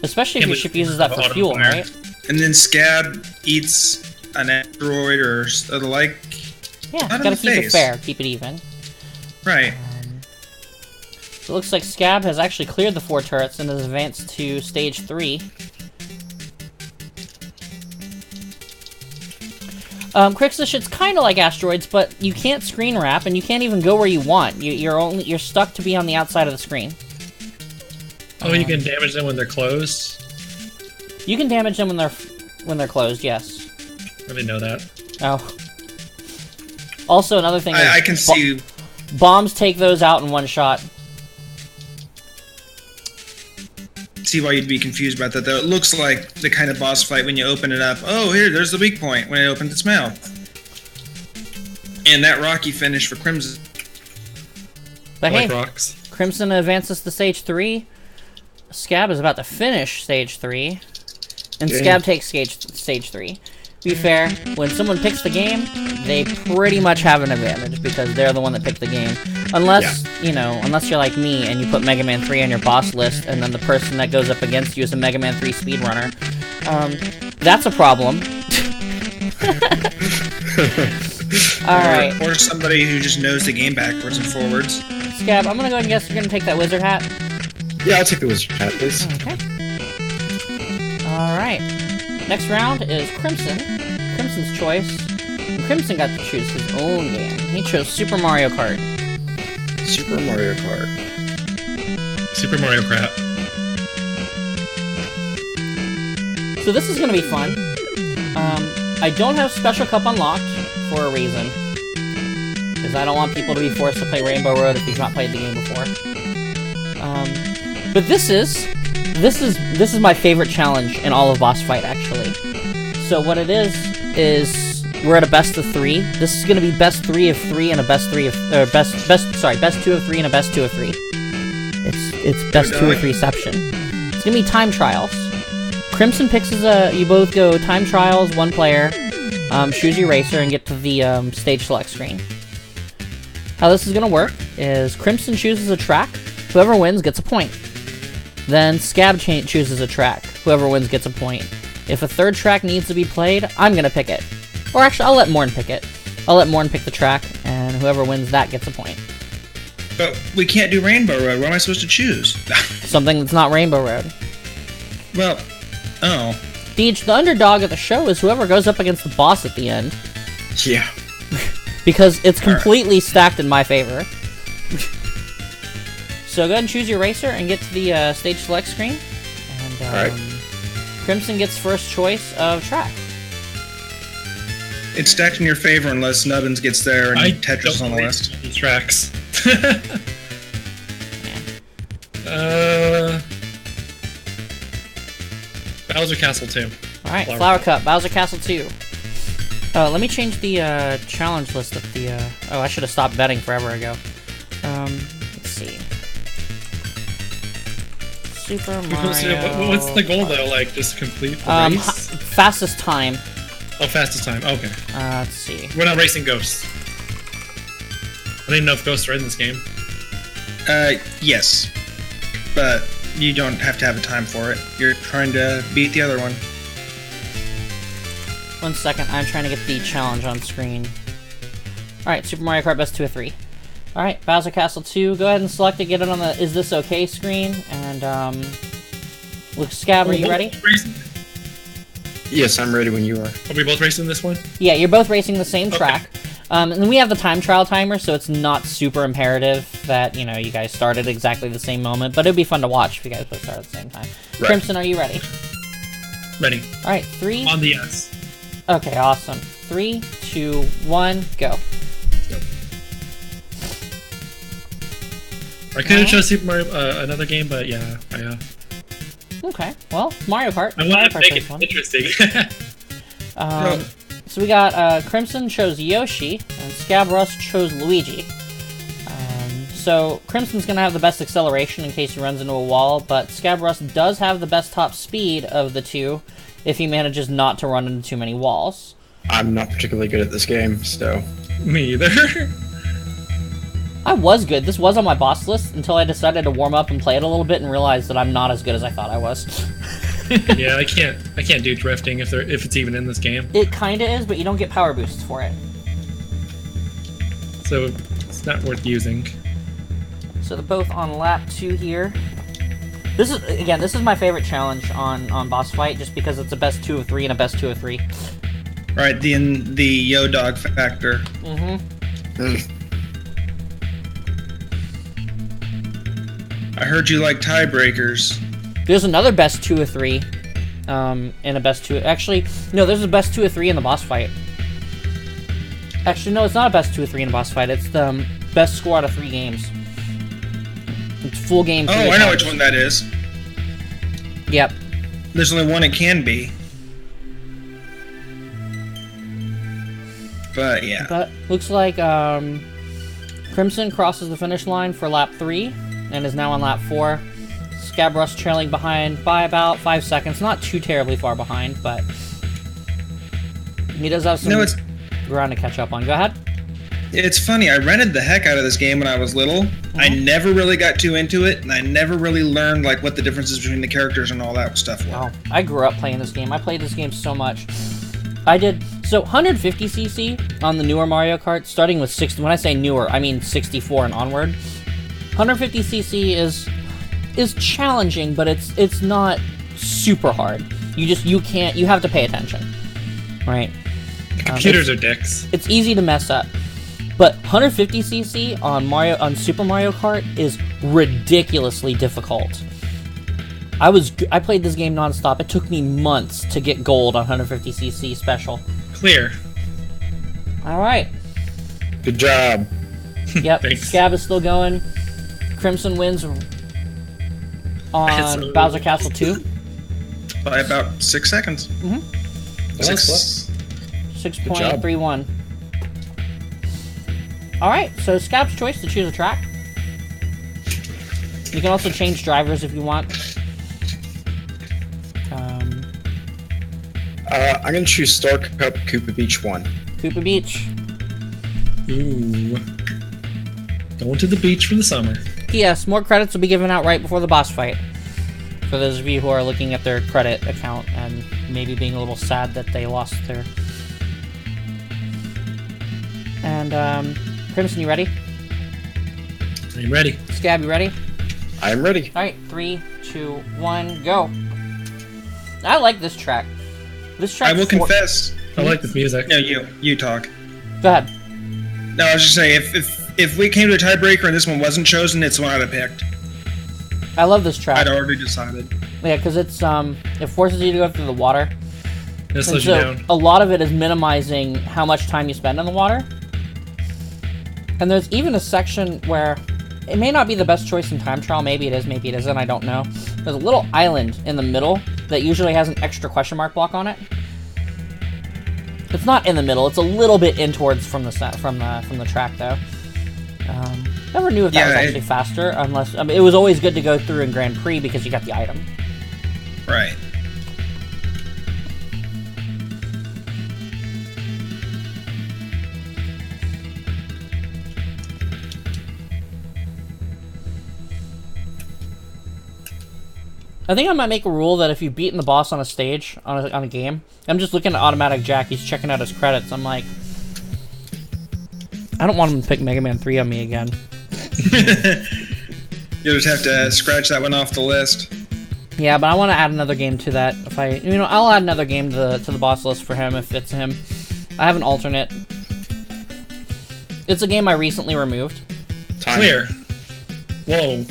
Especially if Yeah, your but ship uses that for auto fuel, fire. right? And then Scab eats an asteroid or the like. Yeah, Not in gotta the keep it face. fair, keep it even. Right. So it looks like Scab has actually cleared the 4 turrets and has advanced to stage 3. Crixus, it's kind of like asteroids, but you can't screen wrap, and you can't even go where you want. You're stuck to be on the outside of the screen. Oh, you can damage them when they're closed? You can damage them when they're closed, yes. I didn't know that. Oh. Also, another thing is... I can see... bombs take those out in one shot. See why you'd be confused about that, though. It looks like the kind of boss fight when you open it up. Oh, there's the weak point when it opens its mouth. And that rocky finish for Crimson. But I hey, like rocks. Crimson advances to stage 3. Scab is about to finish stage 3. And Dang. Scab takes stage 3. To be fair, when someone picks the game, they pretty much have an advantage because they're the one that picked the game. Unless, you know, unless you're like me and you put Mega Man 3 on your boss list and then the person that goes up against you is a Mega Man 3 speedrunner. That's a problem. Alright. Or somebody who just knows the game backwards and forwards. Scab, I'm gonna go ahead and guess you're gonna take that wizard hat. Yeah, I'll take the wizard hat, please. Okay. Alright. Next round is Crimson. Crimson's choice. Crimson got to choose his own game. He chose Super Mario Kart. Super Mario Kart. Super Mario Crap. So this is gonna be fun. I don't have Special Cup unlocked for a reason. Because I don't want people to be forced to play Rainbow Road if he's not played the game before. But this is my favorite challenge in all of Boss Fight, actually. So what it is we're at a best of 3. This is gonna be best 3 of 3 and a best 3 of best 2 of 3 and a best 2 of 3. It's best 2 of 3ception. It's gonna be time trials. Crimson picks you both go time trials, 1 player, choose your racer, and get to the stage select screen. How this is gonna work is Crimson chooses a track, whoever wins gets a point. Then Scab chooses a track, whoever wins gets a point. If a third track needs to be played, I'm gonna pick it. Or actually, I'll let Morn pick it. I'll let Morn pick the track, and whoever wins that gets a point. But we can't do Rainbow Road. What am I supposed to choose? Something that's not Rainbow Road. Well, oh. Deej, the underdog of the show is whoever goes up against the boss at the end. Yeah. Because it's completely stacked in my favor. So go ahead and choose your racer and get to the stage select screen. And Alright. Crimson gets first choice of track. It's stacked in your favor unless Nubbins gets there and I Tetris is don't on the race list. these tracks. Bowser Castle 2. Alright, Flower Cup, Bowser Castle 2. Let me change the challenge list of the... Oh, I should have stopped betting forever ago. Let's see. Super Mario... What's the goal though? Like, just complete the race? Fastest time. Oh, fastest time. Okay. Let's see. We're not racing ghosts. I don't even know if ghosts are in this game. Yes. But you don't have to have a time for it. You're trying to beat the other one. 1 second, I'm trying to get the challenge on screen. Alright, Super Mario Kart Best 2 of 3. Alright, Bowser Castle 2, go ahead and select it, get it on the Is This Okay screen, and, Luke Scab, are you ready? Racing? Yes, I'm ready when you are. Are we both racing this one? Yeah, you're both racing the same track. And then we have the time trial timer, so it's not super imperative that, you know, you guys start at exactly the same moment, but it'd be fun to watch if you guys both start at the same time. Right. Crimson, are you ready? Ready. Alright, 3... On the yes. Okay, awesome. 3, 2, 1, go. I could have chose Super Mario, another game, but yeah, Okay, well, Mario Kart. I Mario want to Kart's make it fun. interesting. So we got Crimson chose Yoshi, and Scabros chose Luigi. So Crimson's gonna have the best acceleration in case he runs into a wall, but Scabros does have the best top speed of the two if he manages not to run into too many walls. I'm not particularly good at this game, so... Me either. I was good. This was on my boss list until I decided to warm up and play it a little bit and realized that I'm not as good as I thought I was. Yeah, I can't do drifting if it's even in this game. It kinda is, but you don't get power boosts for it. So it's not worth using. So they're both on lap 2 here. This is my favorite challenge on Boss Fight, just because it's a best 2 of 3 and a best 2 of 3. Right, the yo-dog factor. I heard you like tiebreakers. There's another best 2 of 3. in a best 2. Actually, no, there's a best 2 of 3 in the boss fight. Actually, no, it's not a best 2 of 3 in the boss fight. It's the best score out of 3 games. It's full game. Oh, I know which one that is. Yep. There's only one it can be. But yeah. But looks like Crimson crosses the finish line for lap 3 and is now on lap 4. Scabrous trailing behind by about 5 seconds. Not too terribly far behind, but he does have some ground to catch up on. Go ahead. It's funny, I rented the heck out of this game when I was little. I never really got too into it, and I never really learned like what the differences between the characters and all that stuff were. Oh, I grew up playing this game. I played this game so much. I did, so 150cc on the newer Mario Kart, starting with 60, when I say newer, I mean 64 and onward. 150cc is challenging, but it's not super hard. You have to pay attention, right? Computers are dicks. It's easy to mess up. But 150cc on Super Mario Kart is ridiculously difficult. I played this game non-stop. It took me months to get gold on 150cc special. Clear. Alright. Good job. Yep, Thanks. Scab is still going. Crimson wins on Bowser Castle 2. By about 6 seconds. Mm-hmm. 6.31. 6.31. Alright, so Scab's choice to choose a track. You can also change drivers if you want. I'm gonna choose Star Cup Koopa Beach 1. Koopa Beach. Ooh. Going to the beach for the summer. P.S. More credits will be given out right before the boss fight. For those of you who are looking at their credit account and maybe being a little sad that they lost their... And, Crimson, you ready? I'm ready. Scab, you ready? I'm ready. Alright, 3, 2, 1, go. I like this track. This track. I will confess. I like this music. No, you talk. Go ahead. No, I was just saying, if we came to a tiebreaker and this one wasn't chosen, it's the one I'd have picked. I love this track. I'd already decided. Yeah, because it's it forces you to go through the water. It And slows you so down. a lot of it is minimizing how much time you spend on the water. And there's even a section where it may not be the best choice in time trial. Maybe it is, maybe it isn't. I don't know. There's a little island in the middle that usually has an extra question mark block on it. It's not in the middle. It's a little bit in towards from the track though. Never knew if that was actually faster, unless it was always good to go through in Grand Prix because you got the item. Right. I think I might make a rule that if you've beaten the boss on a stage, on a game, I'm just looking at Automatic Jack, he's checking out his credits, I'm like, I don't want him to pick Mega Man 3 on me again. You'll just have to scratch that one off the list. Yeah, but I want to add another game to that. I'll add another game to the boss list for him if it's him. I have an alternate. It's a game I recently removed. Clear. Whoa.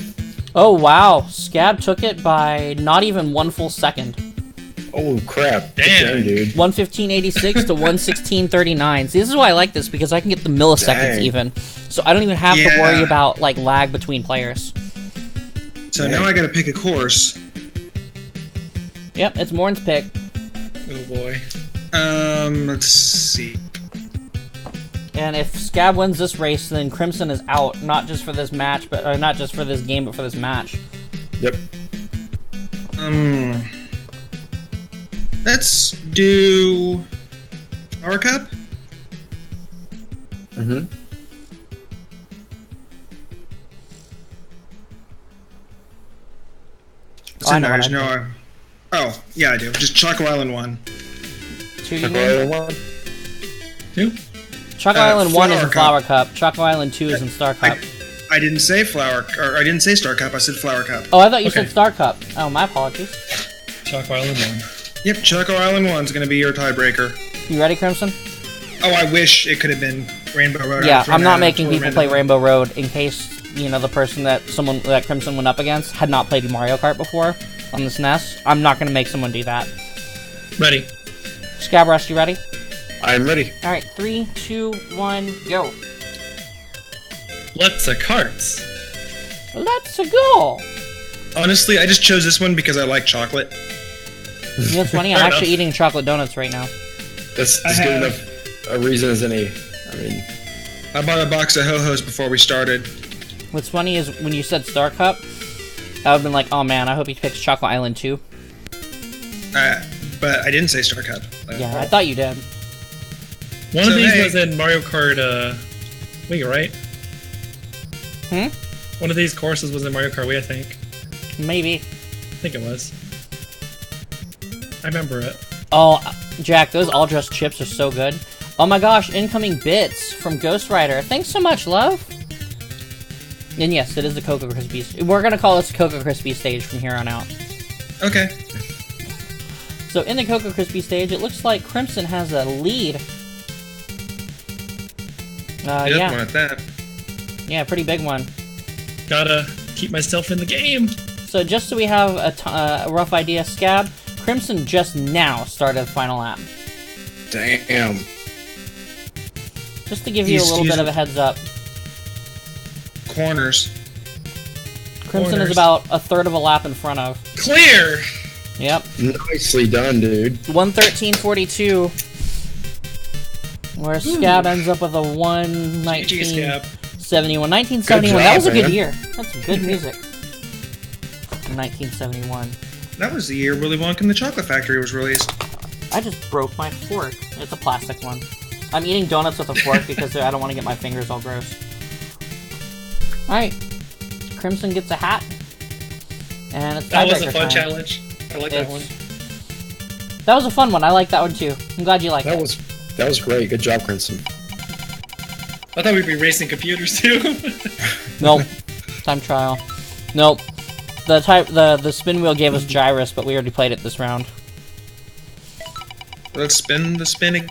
Oh wow, Scab took it by not even 1 full second. Oh crap. Damn. Good game, dude. 1:15.86 to 1:16.39. See, this is why I like this, because I can get the milliseconds Dang. even. So I don't even have to worry about, like, lag between players. So now I gotta pick a course. Yep, it's Morn's pick. Oh boy. Let's see. And if Scab wins this race, then Crimson is out, not just for this match, but not just for this game, but for this match. Yep. Let's do Power Cup. Mm-hmm. I know what I No. Oh, yeah, I do. Just Choco Island 1. 2 you Choco mean? Island 1. Two? Choco Island 1 is in Flower Flower Cup. Choco Island 2 is in Star Cup. I didn't say I didn't say Star Cup. I said Flower Cup. Oh, I thought you Okay. said Star Cup. Oh, my apologies. Chalk Island 1. Yep, Choco Island 1 is going to be your tiebreaker. You ready, Crimson? Oh, I wish it could have been Rainbow Road. Yeah, I was I'm not running out making of people Rainbow play Road. Rainbow Road in case, the person that Crimson went up against had not played Mario Kart before on the SNES. I'm not going to make someone do that. Ready. Scabrush, you ready? I'm ready. Alright, 3, 2, 1, go. Let's a carts. Let's go! Honestly, I just chose this one because I like chocolate. You know what's funny? I'm Fair actually enough. eating chocolate donuts right now. That's I as good have- enough a reason as any. I mean, I bought a box of Ho-Hos before we started. What's funny is when you said Star Cup, I would've been like, oh man, I hope he picks Chocolate Island too. But I didn't say Star Cup. Yeah, I thought you did. One So, of these hey. was in Mario Kart, Wii, right? Hmm? One of these courses was in Mario Kart Wii, I think. Maybe. I think it was. I remember it. Oh, Jack, those all-dressed chips are so good. Oh my gosh, incoming bits from Ghost Rider. Thanks so much, love. And yes, it is the Cocoa Krispies. We're gonna call this Cocoa Krispie stage from here on out. Okay. So in the Cocoa Krispie stage, it looks like Crimson has a lead. He doesn't Yeah, want that. yeah, pretty big one. Gotta keep myself in the game. So just so we have a rough idea, Scab, Crimson just now started the final lap. damn. Just to give you a little bit of a heads up. Corners. Crimson is Corners. about a third of a lap in front of. Clear! Yep. Nicely done, dude. 113.42. Where Scab ends up with a GG, 119.71. Scab. 1971. Good That was a job, good man. year. That's good music. 1971. That was the year Willy Wonka and the Chocolate Factory was released. I just broke my fork. It's a plastic one. I'm eating donuts with a fork because I don't want to get my fingers all gross. Alright. Crimson gets a hat. And it's That was a tiebreaker fun time. challenge. I like that one. That was a fun one. I like that one too. I'm glad you liked That it. was great. Good job, Crimson. I thought we'd be racing computers too. Nope. Time trial. Nope. The spin wheel gave us gyrus, but we already played it this round. Let's spin the spinning.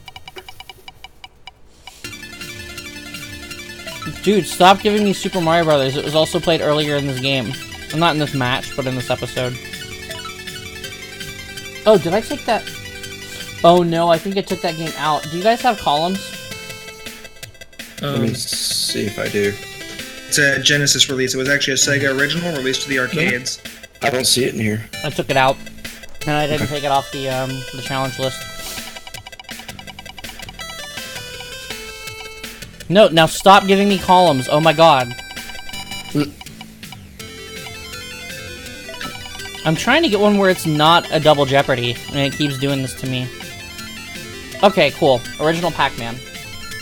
Dude, stop giving me Super Mario Brothers. It was also played earlier in this game. Well, not in this match, but in this episode. Oh, did I take that? Oh no, I think I took that game out. Do you guys have columns? Let me see if I do. It's a Genesis release. It was actually a Sega original released to the arcades. I don't see it in here. I took it out, and I didn't take it off the challenge list. No, now stop giving me columns. Oh my god. I'm trying to get one where it's not a double Jeopardy, and it keeps doing this to me. Okay, cool. Original Pac-Man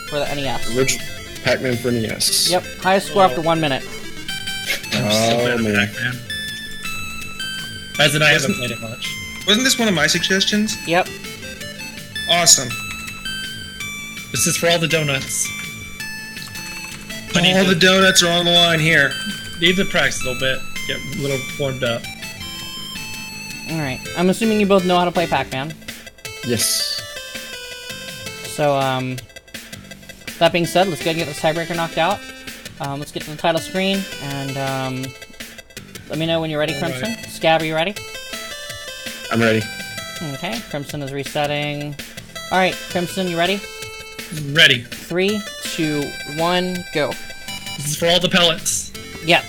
for the NES. Original Pac-Man for NES. Yep, highest score after 1 minute. Oh, man. Pac-Man. As in, I haven't played it much. Wasn't this one of my suggestions? Yep. Awesome. This is for all the donuts. All the donuts are on the line here. Need to practice a little bit. Get a little warmed up. Alright, I'm assuming you both know how to play Pac-Man. Yes. So, that being said, let's go get this tiebreaker knocked out. Let's get to the title screen, and, let me know when you're ready, Crimson. Alright. Scab, are you ready? I'm ready. Okay, Crimson is resetting. Alright, Crimson, you ready? Ready. 3, 2, 1, go. This is for all the pellets. Yep.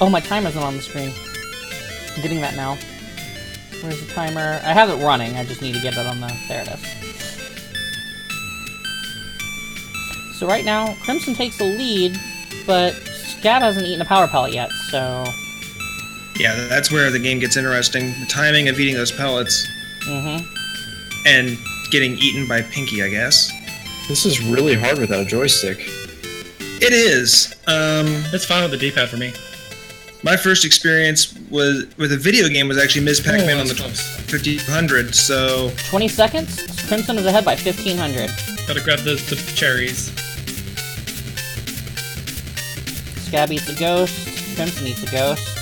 Oh, my timer's not on the screen. I'm getting that now. Where's the timer? I have it running, I just need to get it on the... There it is. So right now, Crimson takes the lead, but Scab hasn't eaten a power pellet yet, so... Yeah, that's where the game gets interesting. The timing of eating those pellets Mm-hmm. and getting eaten by Pinky, I guess. This is really hard without a joystick. It is. It's fine with the D-pad for me. My first experience was with a video game was actually Ms. Pac-Man on the that's close. 5200, so 20 seconds? Crimson is ahead by 1,500. Gotta grab the cherries. Scab eats a ghost. Crimson eats a ghost.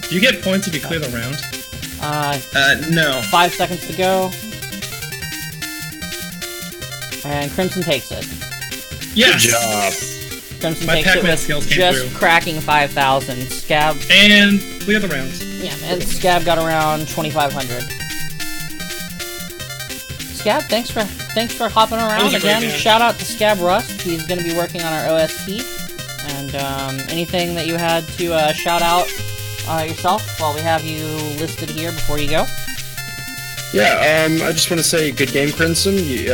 Do you get points if you clear the round? no. 5 seconds to go. And Crimson takes it. Yes. Good job. Crimson My takes it Pac-Man with skills came just through. cracking 5,000. Scab, And we got the rounds. yeah, man, Scab got around 2,500. Scab, thanks for hopping around was a great again. match. Shout out to Scab Rust. He's going to be working on our OST. And anything that you had to shout out yourself while we have you listed here before you go? Yeah, I just want to say good game, Crimson. You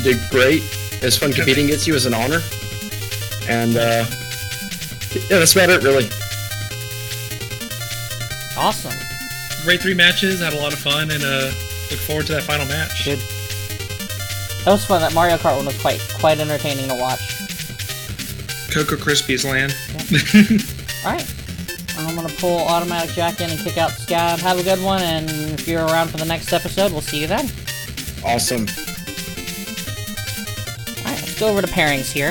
did great. It was fun competing against you. It was an honor. And, yeah, that's about it, really. Awesome. Great 3 matches. Had a lot of fun, and look forward to that final match. Good. That was fun. That Mario Kart one was quite entertaining to watch. Cocoa Krispies land. Alright. I'm gonna pull Automatic Jack in and kick out Scab. Have a good one, and if you're around for the next episode, we'll see you then. Awesome. Alright, let's go over to pairings here.